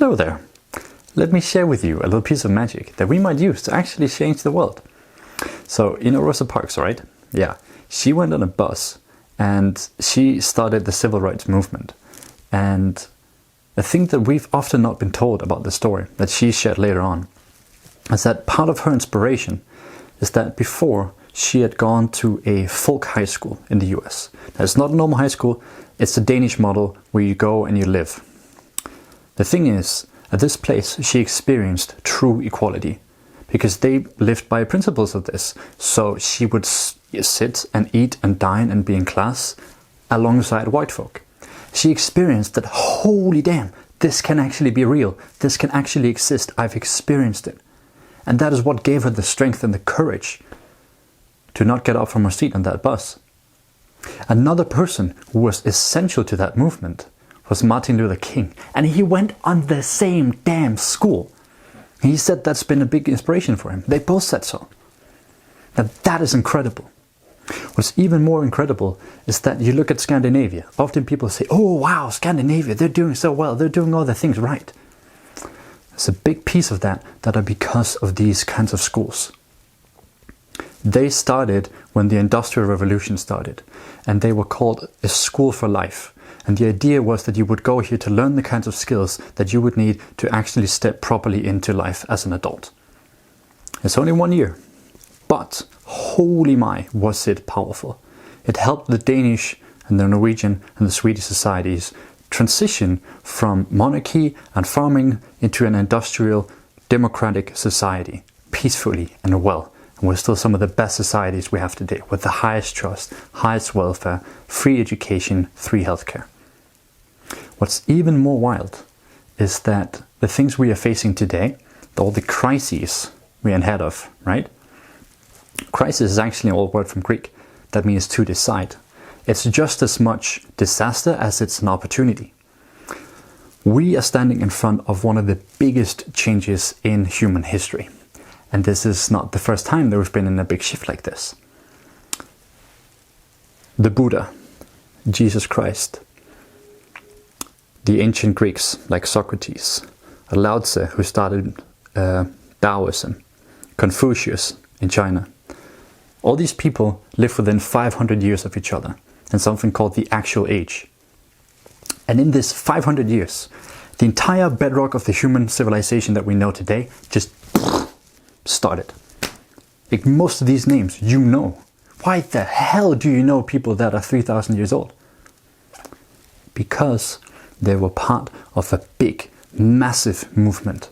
Hello there. Let me share with you a little piece of magic that we might use to actually change the world. So, you know Rosa Parks, right? Yeah. She went on a bus and she started the civil rights movement. And the thing that we've often not been told about the story that she shared later on is that part of her inspiration is that before she had gone to a folk high school in the US. Now, it's not a normal high school, it's the Danish model where you go and you live. The thing is, at this place she experienced true equality because they lived by principles of this. So she would sit and eat and dine and be in class alongside white folk. She experienced that, holy damn, this can actually be real. This can actually exist. I've experienced it. And that is what gave her the strength and the courage to not get up from her seat on that bus. Another person who was essential to that movement was Martin Luther King, and he went on the same damn school. He said that's been a big inspiration for him. They both said so. Now that is incredible. What's even more incredible is that you look at Scandinavia. Often people say, oh wow, Scandinavia, they're doing so well, they're doing all the things right. There's a big piece of that are because of these kinds of schools. They started when the Industrial Revolution started, and they were called a school for life. And the idea was that you would go here to learn the kinds of skills that you would need to actually step properly into life as an adult. It's only 1 year, but holy my, was it powerful. It helped the Danish and the Norwegian and the Swedish societies transition from monarchy and farming into an industrial, democratic society, peacefully and well. And we're still some of the best societies we have today, with the highest trust, highest welfare, free education, free healthcare. What's even more wild is that the things we are facing today, all the crises we are ahead of, right? Crisis is actually an old word from Greek that means to decide. It's just as much disaster as it's an opportunity. We are standing in front of one of the biggest changes in human history. And this is not the first time that we've been in a big shift like this. The Buddha, Jesus Christ, the ancient Greeks like Socrates, Lao Tzu, who started Taoism, Confucius in China. All these people live within 500 years of each other in something called the actual age. And in this 500 years, the entire bedrock of the human civilization that we know today just started. Like most of these names, you know. Why the hell do you know people that are 3,000 years old? Because they were part of a big, massive movement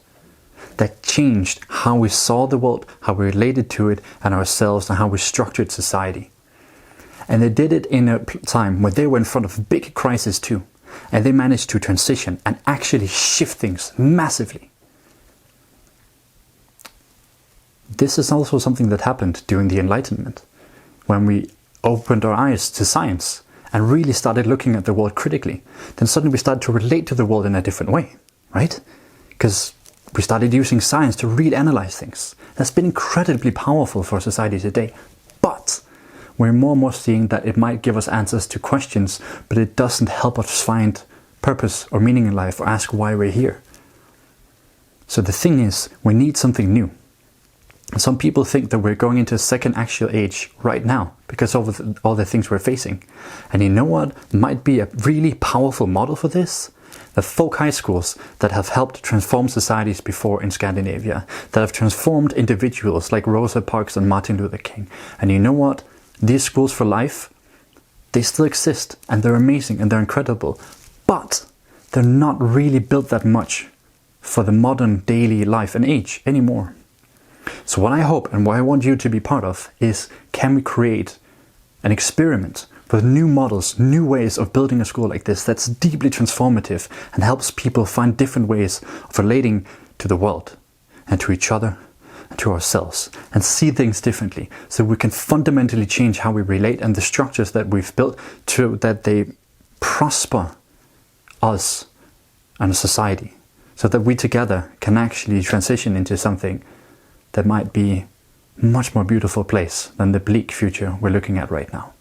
that changed how we saw the world, how we related to it and ourselves, and how we structured society. And they did it in a time when they were in front of big crises too. And they managed to transition and actually shift things massively. This is also something that happened during the Enlightenment, when we opened our eyes to science and really started looking at the world critically. Then suddenly we started to relate to the world in a different way, right? Because we started using science to really analyze things. That's been incredibly powerful for society today. But we're more and more seeing that it might give us answers to questions, but it doesn't help us find purpose or meaning in life or ask why we're here. So the thing is, we need something new. Some people think that we're going into a second actual age right now because of all the things we're facing. And you know what might be a really powerful model for this? The folk high schools that have helped transform societies before in Scandinavia, that have transformed individuals like Rosa Parks and Martin Luther King. And you know what? These schools for life, they still exist and they're amazing and they're incredible. But they're not really built that much for the modern daily life and age anymore. So what I hope and what I want you to be part of is, can we create an experiment with new models, new ways of building a school like this that's deeply transformative and helps people find different ways of relating to the world and to each other and to ourselves and see things differently, so we can fundamentally change how we relate and the structures that we've built so that they prosper us and a society, so that we together can actually transition into something that might be a much more beautiful place than the bleak future we're looking at right now.